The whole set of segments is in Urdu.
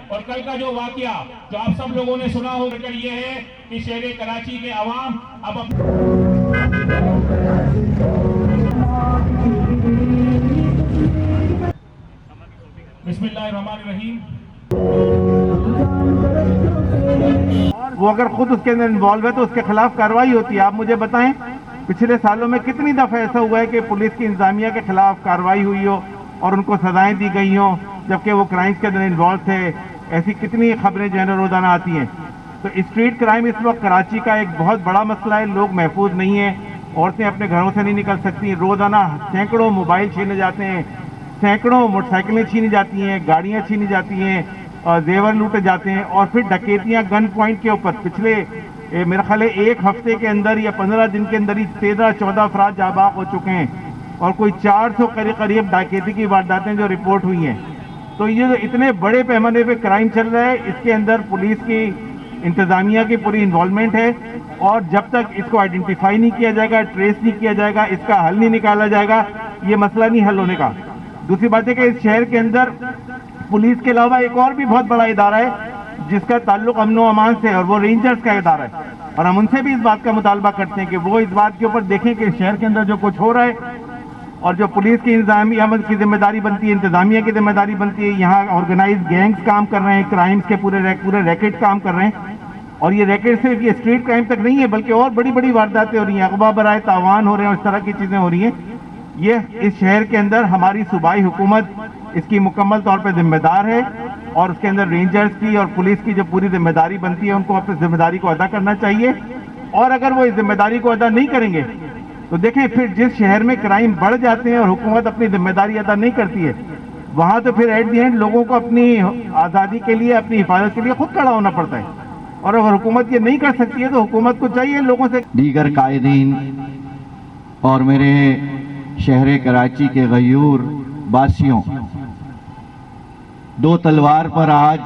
اور کل کا جو واقعہ جو آپ سب لوگوں نے سنا ہو یہ ہے کہ شہر کراچی کے عوام اب بسم اللہ الرحمن الرحیم. وہ اگر خود اس کے اندر انوالو ہے تو اس کے خلاف کارروائی ہوتی ہے. آپ مجھے بتائیں پچھلے سالوں میں کتنی دفعہ ایسا ہوا ہے کہ پولیس کی انتظامیہ کے خلاف کارروائی ہوئی ہو اور ان کو سزائیں دی گئی ہوں جبکہ وہ کرائمز کے اندر انوالو تھے. ایسی کتنی خبریں جو ہے روزانہ آتی ہیں. تو اسٹریٹ کرائم اس وقت کراچی کا ایک بہت بڑا مسئلہ ہے. لوگ محفوظ نہیں ہیں, عورتیں اپنے گھروں سے نہیں نکل سکتی. روزانہ سینکڑوں موبائل چھینے جاتے ہیں, سینکڑوں موٹر سائیکلیں چھینی جاتی ہیں, گاڑیاں چھینی جاتی ہیں, زیور لوٹے جاتے ہیں. اور پھر ڈکیتیاں گن پوائنٹ کے اوپر پچھلے میرا خیال ہے ایک ہفتے کے اندر یا 15 دن کے اندر ہی 13-14 افراد جاں بحق ہو چکے ہیں اور کوئی 400 قریب ڈکیتی کی وارداتیں جو رپورٹ ہوئی ہیں. تو یہ جو اتنے بڑے پیمانے پہ کرائم چل رہا ہے اس کے اندر پولیس کی انتظامیہ کی پوری انوالومنٹ ہے, اور جب تک اس کو آئیڈینٹیفائی نہیں کیا جائے گا, ٹریس نہیں کیا جائے گا, اس کا حل نہیں نکالا جائے گا, یہ مسئلہ نہیں حل ہونے کا. دوسری بات ہے کہ اس شہر کے اندر پولیس کے علاوہ ایک اور بھی بہت بڑا ادارہ ہے جس کا تعلق امن و امان سے, اور وہ رینجرز کا ادارہ ہے. اور ہم ان سے بھی اس بات کا مطالبہ کرتے ہیں کہ وہ اس بات کے اوپر دیکھیں کہ شہر کے اندر جو کچھ ہو رہا ہے اور جو پولیس کی انتظامیہ کی ذمہ داری بنتی ہے, انتظامیہ کی ذمہ داری بنتی ہے, یہاں آرگنائز گینگز کام کر رہے ہیں, کرائمز کے پورے ریکٹ کام کر رہے ہیں. اور یہ ریکٹ صرف یہ اسٹریٹ کرائم تک نہیں ہے بلکہ اور بڑی بڑی وارداتیں ہو رہی ہیں, اغوا برائے تاوان ہو رہے ہیں, اور اس طرح کی چیزیں ہو رہی ہیں. یہ اس شہر کے اندر ہماری صوبائی حکومت اس کی مکمل طور پہ ذمہ دار ہے, اور اس کے اندر رینجرز کی اور پولیس کی جو پوری ذمہ داری بنتی ہے ان کو اپنی ذمہ داری کو ادا کرنا چاہیے. اور اگر وہ اس ذمہ داری کو ادا نہیں کریں گے تو دیکھیں پھر جس شہر میں کرائم بڑھ جاتے ہیں اور حکومت اپنی ذمہ داری ادا نہیں کرتی ہے وہاں تو پھر ایٹ دی اینڈ لوگوں کو اپنی آزادی کے لیے, اپنی حفاظت کے لیے خود کھڑا ہونا پڑتا ہے. اور اگر حکومت یہ نہیں کر سکتی ہے تو حکومت کو چاہیے لوگوں سے. دیگر قائدین اور میرے شہر کراچی کے غیور باسیوں, دو تلوار پر آج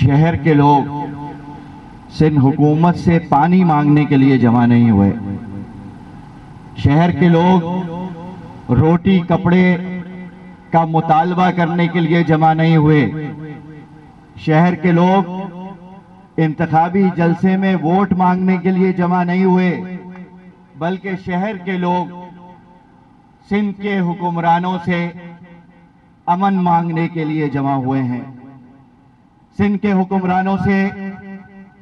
شہر کے لوگ سندھ حکومت سے پانی مانگنے کے لیے جمع نہیں ہوئے. شہر کے لوگ روٹی کپڑے کا مطالبہ کرنے کے لیے جمع نہیں ہوئے. شہر کے لوگ انتخابی جلسے میں ووٹ مانگنے کے لیے جمع نہیں ہوئے, بلکہ شہر کے لوگ سندھ کے حکمرانوں سے امن مانگنے کے لیے جمع ہوئے ہیں. سندھ کے حکمرانوں سے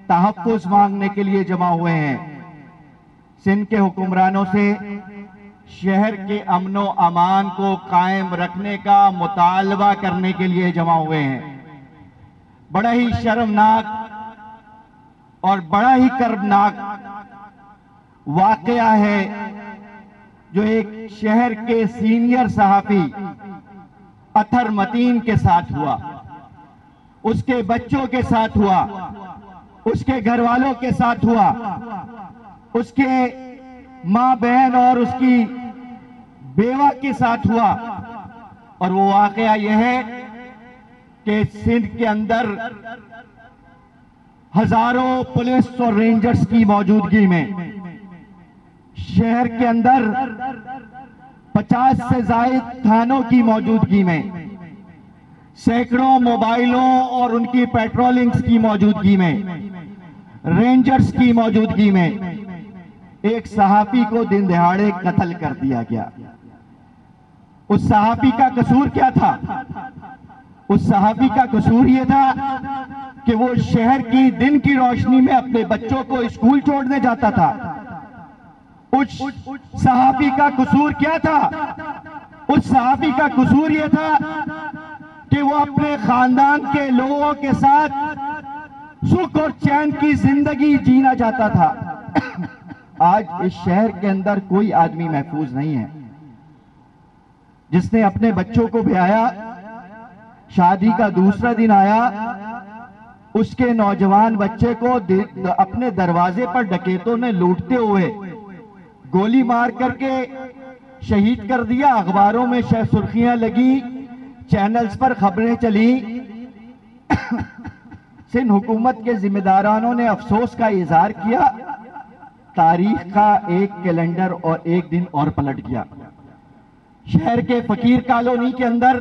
تحفظ مانگنے کے لیے جمع ہوئے ہیں. سندھ کے حکمرانوں سے شہر کے امن و امان کو قائم رکھنے کا مطالبہ کرنے کے لیے جمع ہوئے ہیں. بڑا ہی شرمناک اور بڑا ہی کربناک واقعہ ہے جو ایک شہر کے سینئر صحافی اطہر متین کے ساتھ ہوا, اس کے بچوں کے ساتھ ہوا, اس کے گھر والوں کے ساتھ ہوا, اس کے ماں بہن اور اس کی بیوہ کے ساتھ ہوا. اور وہ واقعہ یہ ہے کہ سندھ کے اندر ہزاروں پولیس اور رینجرز کی موجودگی میں شہر کے اندر 50 سے زائد تھانوں کی موجودگی میں سینکڑوں موبائلوں اور ان کی پیٹرولنگز کی موجودگی میں رینجرز کی موجودگی میں ایک صحافی کو دن دہاڑے قتل کر دیا گیا. اس صحافی کا قصور کیا تھا؟ اس صحافی کا قصور یہ تھا کہ وہ شہر کی دن کی روشنی میں اپنے بچوں کو اسکول چھوڑنے جاتا تھا. اس صحافی کا قصور کیا تھا؟ اس صحافی کا قصور یہ تھا کہ وہ اپنے خاندان کے لوگوں کے ساتھ سکھ اور چین کی زندگی جینا چاہتا تھا. آج اس شہر کے اندر کوئی آدمی محفوظ نہیں ہے. جس نے اپنے بچوں کو بیایا, شادی کا دوسرا دن آیا, اس کے نوجوان بچے کو اپنے دروازے پر ڈکیتوں نے لوٹتے ہوئے گولی مار کر کے شہید کر دیا. اخباروں میں سرخیاں لگی, چینلز پر خبریں چلی. سندھ حکومت کے ذمہ دارانوں نے افسوس کا اظہار کیا, تاریخ کا ایک کیلنڈر اور ایک دن اور پلٹ گیا. شہر کے فقیر کالونی کے اندر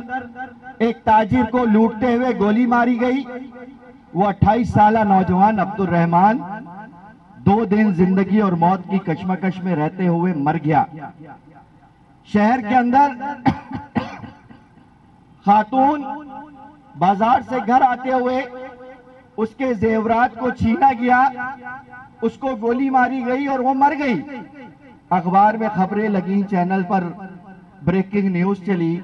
ایک تاجر کو لوٹتے ہوئے گولی ماری گئی. وہ 28 سالہ نوجوان عبد الرحمان 2 دن زندگی اور موت کی کشمکش میں رہتے ہوئے مر گیا. شہر کے اندر خاتون بازار سے گھر آتے ہوئے اس کے زیورات کو چھینا گیا, اس کو گولی ماری گئی اور وہ مر گئی. اخبار میں خبریں لگیں, چینل پر بریکنگ نیوز چلی.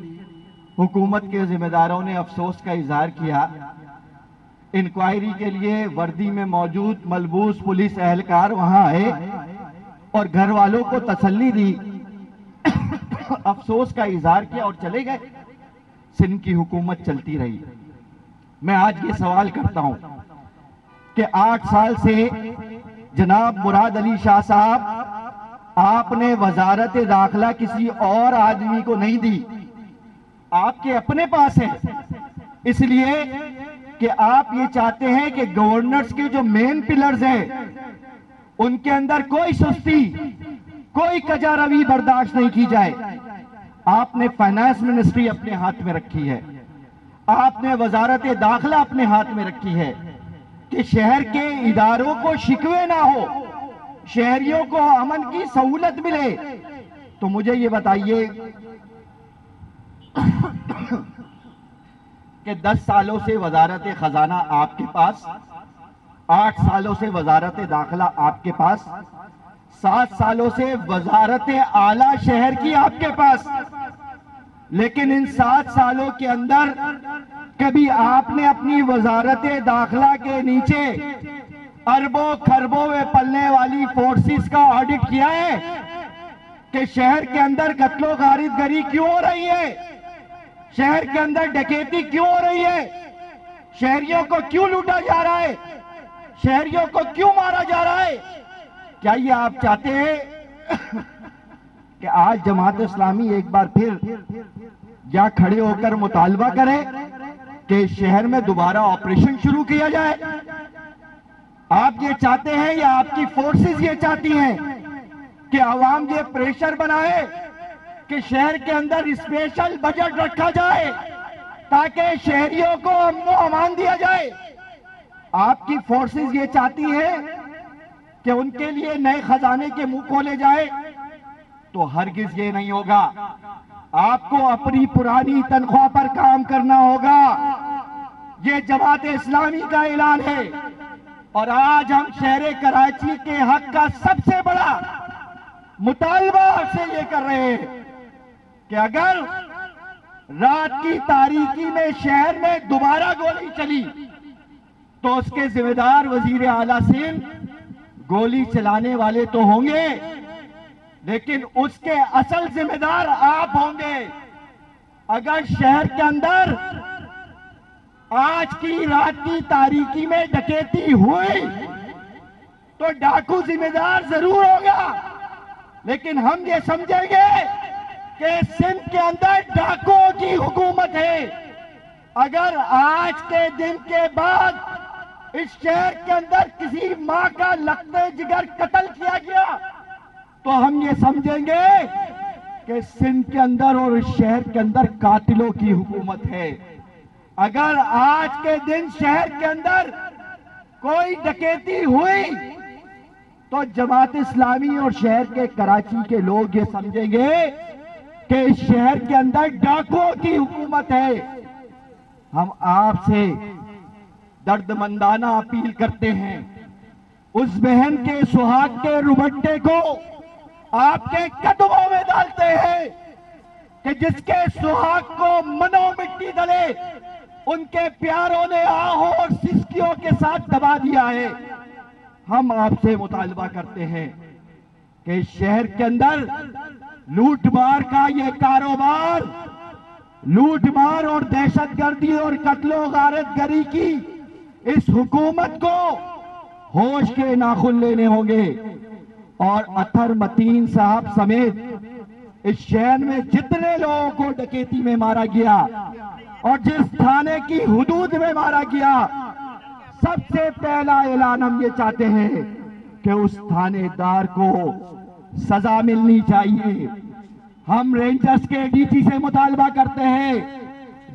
حکومت کے ذمہ داروں نے افسوس کا اظہار کیا. انکوائری کے لیے وردی میں موجود ملبوس پولیس اہلکار وہاں آئے اور گھر والوں کو تسلی دی, افسوس کا اظہار کیا اور چلے گئے. سندھ کی حکومت چلتی رہی. میں آج یہ سوال کرتا ہوں کہ 8 سال سے جناب مراد علی شاہ صاحب آپ نے وزارت داخلہ کسی اور آدمی کو نہیں دی, آپ کے اپنے پاس ہے. اس لیے کہ آپ یہ چاہتے ہیں کہ گورنرز کے جو مین پلرز ہیں ان کے اندر کوئی سستی, کوئی کجا روی برداشت نہیں کی جائے. آپ نے فائنانس منسٹری اپنے ہاتھ میں رکھی ہے, آپ نے وزارت داخلہ اپنے ہاتھ میں رکھی ہے کہ شہر کے اداروں کو شکوے نہ ہو, شہریوں کو امن کی سہولت ملے. تو مجھے یہ بتائیے کہ 10 سالوں سے وزارت خزانہ آپ کے پاس, 8 سالوں سے وزارت داخلہ آپ کے پاس, 7 سالوں سے وزارت اعلیٰ شہر کی آپ کے پاس, لیکن ان 7 سالوں کے اندر کبھی آپ نے اپنی وزارت داخلہ کے نیچے اربوں کھربوں میں پلنے والی فورسز کا آڈٹ کیا ہے کہ شہر کے اندر قتل و غارت گری کیوں ہو رہی ہے, شہر کے اندر ڈکیتی کیوں ہو رہی ہے, شہریوں کو کیوں لوٹا جا رہا ہے, شہریوں کو کیوں مارا جا رہا ہے؟ کیا یہ آپ چاہتے ہیں کہ آج جماعت اسلامی ایک بار پھر یا کھڑے ہو کر مطالبہ کرے کہ شہر میں دوبارہ آپریشن شروع کیا جائے؟ آپ یہ چاہتے ہیں یا آپ کی فورسز یہ چاہتی ہیں کہ عوام یہ پریشر بنائے کہ شہر کے اندر اسپیشل بجٹ رکھا جائے تاکہ شہریوں کو امن و امان دیا جائے؟ آپ کی فورسز یہ چاہتی ہیں کہ ان کے لیے نئے خزانے کے منہ کھولے جائے؟ تو ہرگز یہ نہیں ہوگا. آپ کو اپنی پرانی تنخواہ پر کام کرنا ہوگا. یہ جماعت اسلامی کا اعلان ہے اور آج ہم شہر کراچی کے حق کا سب سے بڑا مطالبہ سے یہ کر رہے ہیں کہ اگر رات کی تاریکی میں شہر میں دوبارہ گولی چلی تو اس کے ذمہ دار وزیر اعلیٰ سندھ, گولی چلانے والے تو ہوں گے لیکن اس کے اصل ذمہ دار آپ ہوں گے. اگر شہر کے اندر آج کی رات کی تاریکی میں ڈکیتی ہوئی تو ڈاکو ذمہ دار ضرور ہوگا, لیکن ہم یہ سمجھیں گے کہ سندھ کے اندر ڈاکوؤں کی حکومت ہے. اگر آج کے دن کے بعد اس شہر کے اندر کسی ماں کا لقمے جگر قتل کیا گیا تو ہم یہ سمجھیں گے کہ سندھ کے اندر اور اس شہر کے اندر قاتلوں کی حکومت ہے. اگر آج کے دن شہر کے اندر کوئی ڈکیتی ہوئی تو جماعت اسلامی اور شہر کے کراچی کے لوگ یہ سمجھیں گے کہ اس شہر کے اندر ڈاکوؤں کی حکومت ہے. ہم آپ سے درد مندانہ اپیل کرتے ہیں, اس بہن کے سہاگ کے روبٹے کو آپ کے قدموں میں ڈالتے ہیں کہ جس کے سہاگ کو منو مٹی ڈلے ان کے پیاروں نے آہوں اور سسکیوں کے ساتھ دبا دیا ہے. ہم آپ سے مطالبہ کرتے ہیں کہ شہر کے اندر لوٹ مار کا یہ کاروبار, لوٹ مار اور دہشت گردی اور قتل و غارت گری کی اس حکومت کو ہوش کے ناخن لینے ہوں گے. اور اطہر متین صاحب سمیت اس شہر میں جتنے لوگوں کو ڈکیتی میں مارا گیا اور جس تھانے کی حدود میں مارا گیا, سب سے پہلا اعلان ہم یہ چاہتے ہیں کہ اس تھانے دار کو سزا ملنی چاہیے. ہم رینجرز کے ڈی جی سے مطالبہ کرتے ہیں,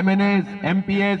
MNAs, MPAs,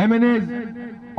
MNAs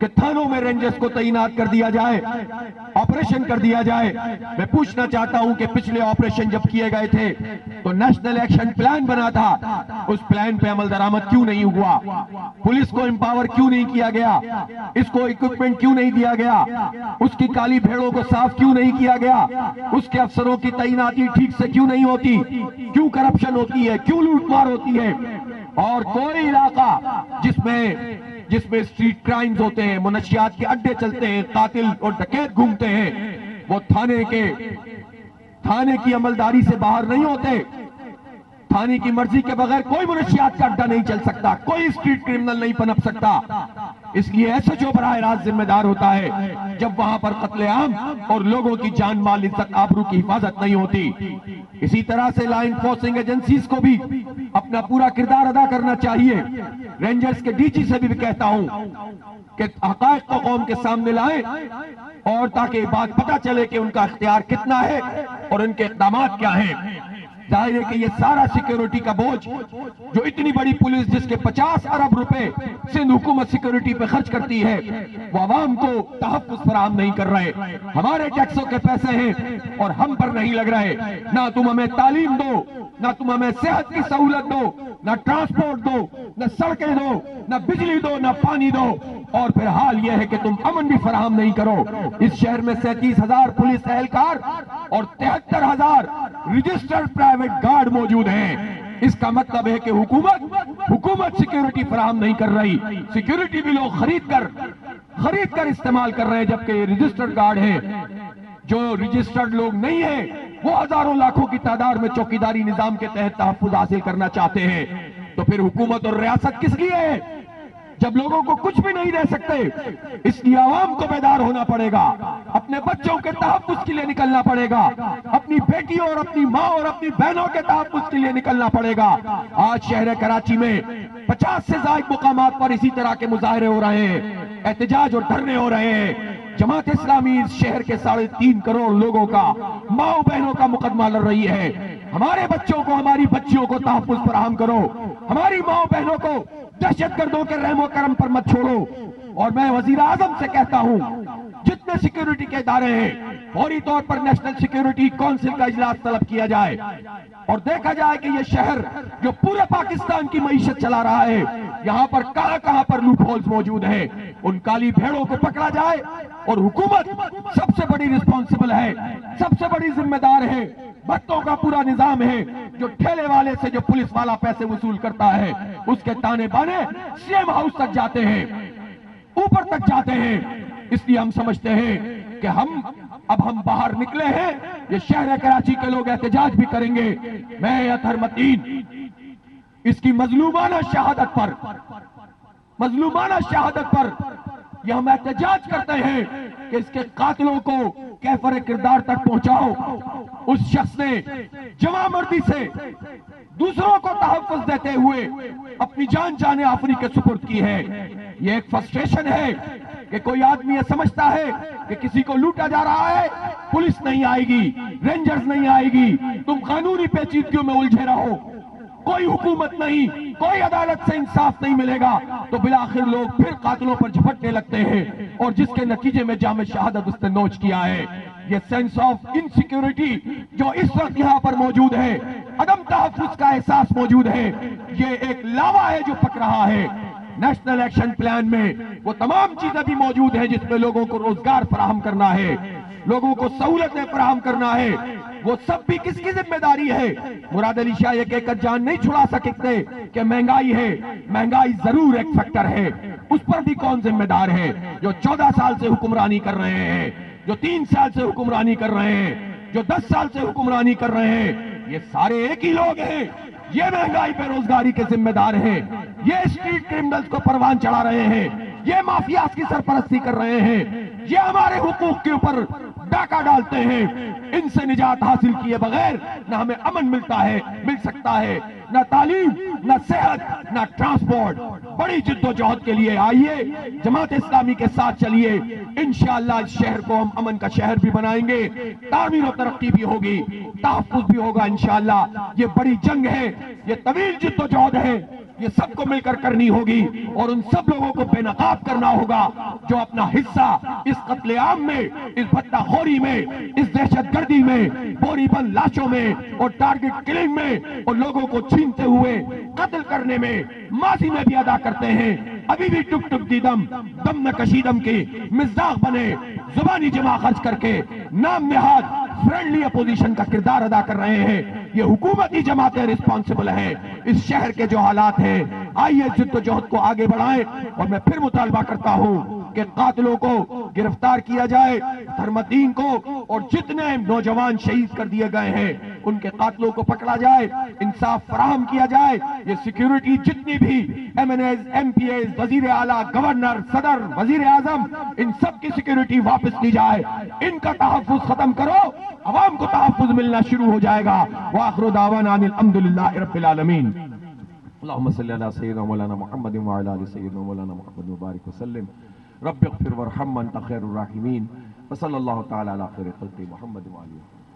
کہ تھانوں میں رینجرز کو تعینات کر دیا جائے, آپریشن کر دیا جائے. میں پوچھنا چاہتا ہوں کہ پچھلے آپریشن جب کیے گئے تھے تو نیشنل ایکشن پلان بنا تھا, اس پلان پہ عمل درآمد کیوں نہیں ہوا؟ پولیس کو امپاور کیوں نہیں کیا گیا؟ اس کو اکوپمنٹ کیوں نہیں دیا گیا؟ اس کی کالی بھیڑوں کو صاف کیوں نہیں کیا گیا؟ اس کے افسروں کی تعیناتی ٹھیک سے کیوں نہیں ہوتی؟ کیوں کرپشن ہوتی ہے؟ کیوں لوٹ مار ہوتی ہے؟ اور کوئی علاقہ جس میں اسٹریٹ کرائمز ہوتے ہیں, منشیات کے اڈے چلتے ہیں, قاتل اور ڈکیت گھومتے ہیں, وہ تھانے کی عملداری سے باہر نہیں ہوتے. تھانے کی مرضی کے بغیر کوئی منشیات کا اڈا نہیں چل سکتا, کوئی اسٹریٹ کرمنل نہیں پنپ سکتا. اس لیے ایسا جو براہ راست ذمہ دار ہوتا ہے جب وہاں پر قتل عام اور لوگوں کی جان مال عزت آبرو کی حفاظت نہیں ہوتی. اسی طرح سے لا انفورسنگ ایجنسیز کو بھی اپنا پورا کردار ادا کرنا چاہیے. رینجرز کے ڈی جی سے بھی کہتا ہوں کہ حقائق کو قوم کے سامنے لائیں, اور تاکہ بات پتہ چلے کہ ان کا اختیار کتنا ہے اور ان کے اقدامات کیا ہیں. ظاہر ہے کہ یہ سارا سیکیورٹی کا بوجھ, جو اتنی بڑی پولیس جس کے 50 ارب روپے سندھ حکومت سیکیورٹی پہ خرچ کرتی ہے, وہ عوام کو تحفظ فراہم نہیں کر رہے. ہمارے ٹیکسوں کے پیسے ہیں اور ہم پر نہیں لگ رہے. نہ تم ہمیں تعلیم دو, نہ تم ہمیں صحت کی سہولت دو, نہ ٹرانسپورٹ دو, نہ سڑکیں دو, نہ بجلی دو, نہ پانی دو, اور پھر حال یہ ہے کہ تم امن بھی فراہم نہیں کرو. اس شہر میں 37,000 پولیس اہلکار اور 73,000 رجسٹرڈ پرائیویٹ گارڈ موجود ہیں. اس کا مطلب ہے کہ حکومت سیکیورٹی فراہم نہیں کر رہی. سیکیورٹی بھی لوگ خرید کر استعمال کر رہے ہیں, جبکہ رجسٹرڈ گارڈ ہیں. جو رجسٹرڈ لوگ نہیں ہیں وہ ہزاروں لاکھوں کی تعداد میں چوکیداری نظام کے تحت تحفظ حاصل کرنا چاہتے ہیں. تو پھر حکومت اور ریاست کس لیے ہے جب لوگوں کو کچھ بھی نہیں دے سکتے؟ اس لیے عوام کو بیدار ہونا پڑے گا, اپنے بچوں کے تحفظ کے لیے نکلنا پڑے گا, اپنی بیٹیوں اور اپنی ماں اور اپنی بہنوں کے تحفظ کے لیے نکلنا پڑے گا. آج شہر کراچی میں 50 سے زائد مقامات پر اسی طرح کے مظاہرے ہو رہے ہیں, احتجاج اور دھرنے ہو رہے ہیں. جماعت اسلامی اس شہر کے 3.5 کروڑ لوگوں کا, ماں بہنوں کا مقدمہ لڑ رہی ہے. ہمارے بچوں کو, ہماری بچیوں کو تحفظ فراہم کرو, ہماری ماں بہنوں کو دہشت گردوں کے رحم و کرم پر مت چھوڑو. اور میں وزیر اعظم سے کہتا ہوں جتنے سیکیورٹی کے ادارے ہیں فوری طور پر نیشنل سیکیورٹی کونسل کا اجلاس طلب کیا جائے اور دیکھا جائے کہ یہ شہر جو پورے پاکستان کی معیشت چلا رہا ہے, یہاں پر کہاں پر لوپ ہولز موجود ہیں, ان کالی بھیڑوں کو پکڑا جائے. اور حکومت سب سے بڑی رسپانسبل ہے, سب سے بڑی ذمہ دار ہے. بھتوں کا پورا نظام ہے, جو ٹھیلے والے سے جو پولیس والا پیسے وصول کرتا ہے اس کے تانے بانے سی ایم ہاؤس تک جاتے ہیں, اوپر تک جاتے ہیں. اس لیے ہم سمجھتے ہیں کہ اب ہم باہر نکلے ہیں. یہ شہر کراچی کے لوگ احتجاج بھی کریں گے. میں اطہر متین اس کی مظلومانہ شہادت پر یہ ہم احتجاج کرتے ہیں کہ اس کے قاتلوں کو کیفر کردار تک پہنچاؤ. اس شخص نے جمع مردی سے دوسروں کو تحفظ دیتے ہوئے اپنی جان آفری کے سپرد کی ہے. یہ ایک فرسٹریشن ہے کہ کوئی آدمی یہ سمجھتا ہے کہ کسی کو لوٹا جا رہا ہے, پولیس نہیں آئے گی, رینجرز نہیں آئے گی, تم قانونی پیچیدگیوں میں الجھے رہو, کوئی حکومت نہیں, کوئی عدالت سے انصاف نہیں ملے گا, تو بالآخر لوگ پھر قاتلوں پر جھپٹنے لگتے ہیں, اور جس کے نتیجے میں جام شہادت اس نے نوچ کیا ہے. یہ سینس آف انسیکیورٹی جو اس وقت یہاں پر موجود ہے, عدم تحفظ کا احساس موجود ہے, یہ ایک لاوا ہے جو پک رہا ہے. نیشنل ایکشن پلان میں وہ تمام چیزیں بھی موجود ہیں جس میں لوگوں کو روزگار فراہم کرنا ہے, لوگوں کو سہولتیں فراہم کرنا ہے. وہ سب بھی کس کی ذمہ داری ہے؟ مراد علی شاہ یہ کہہ کر جان نہیں چھڑا سکتے کہ مہنگائی ہے. مہنگائی ضرور ایک فیکٹر ہے, اس پر بھی کون ذمہ دار ہے؟ جو 14 سال سے حکمرانی کر رہے ہیں, جو 3 سال سے حکمرانی کر رہے ہیں, جو 10 سال سے حکمرانی کر رہے ہیں, یہ سارے ایک ہی لوگ ہیں. یہ مہنگائی بے روزگاری کے ذمہ دار ہیں, یہ اسٹریٹ کرمنلز کو پروان چڑھا رہے ہیں, یہ مافیاز کی سرپرستی کر رہے ہیں, یہ ہمارے حقوق کے اوپر ڈاکہ ڈالتے ہیں. ان سے نجات حاصل کیے بغیر نہ ہمیں امن مل سکتا ہے, نہ تعلیم, نہ صحت, نہ ٹرانسپورٹ. بڑی جد و جہد کے لیے آئیے, جماعت اسلامی کے ساتھ چلیے. انشاءاللہ اس شہر کو ہم امن کا شہر بھی بنائیں گے, تعمیر و ترقی بھی ہوگی, تحفظ بھی ہوگا انشاءاللہ. یہ بڑی جنگ ہے, یہ طویل جد و جہد ہے. یہ سب کو مل کر کرنی ہوگی اور ان سب لوگوں کو بے نقاب کرنا ہوگا جو اپنا حصہ اس قتل عام میں، اس بھتہ خوری میں، اس دہشت گردی میں، بوری بند لاشوں میں اور ٹارگٹ کلنگ میں اور لوگوں کو چھینتے ہوئے قتل کرنے میں ماضی میں بھی ادا کرتے ہیں، ابھی بھی ٹک ٹک دیدم دم نہ کشیدم کی مزداق بنے زبانی جمع خرچ کر کے نام نہاد فرینڈلی اپوزیشن کا کردار ادا کر رہے ہیں۔ یہ حکومتی جماعتیں رسپانسبل ہیں اس شہر کے جو حالات ہیں۔ آئیے جد و جہد کو آگے بڑھائیں اور میں پھر مطالبہ کرتا ہوں کہ قاتلوں کو گرفتار کیا جائے، دھرمدین کو اور جتنے نوجوان شہید کر دیے گئے ہیں ان کے قاتلوں کو پکڑا جائے، انصاف فراہم کیا جائے۔ یہ سیکیورٹی جتنی بھی MNAs, MPAs, وزیر اعلیٰ، گورنر، صدر، وزیر اعظم، ان سب کی سیکیورٹی واپس لی جائے، ان کا تحفظ ختم کرو، عوام کو تحفظ ملنا شروع ہو جائے گا۔ وآخر دعوانا ان الحمدللہ رب العالمین۔ اللہم صلی علی سیدنا مولانا محمد وعلی آل سیدنا مولانا محمد مبارک وسلم۔ رب اغفر وارحم وانت خیر الراحمین، وصلی اللہ تعالی علی خیر خلق محمد وعلی آلہ۔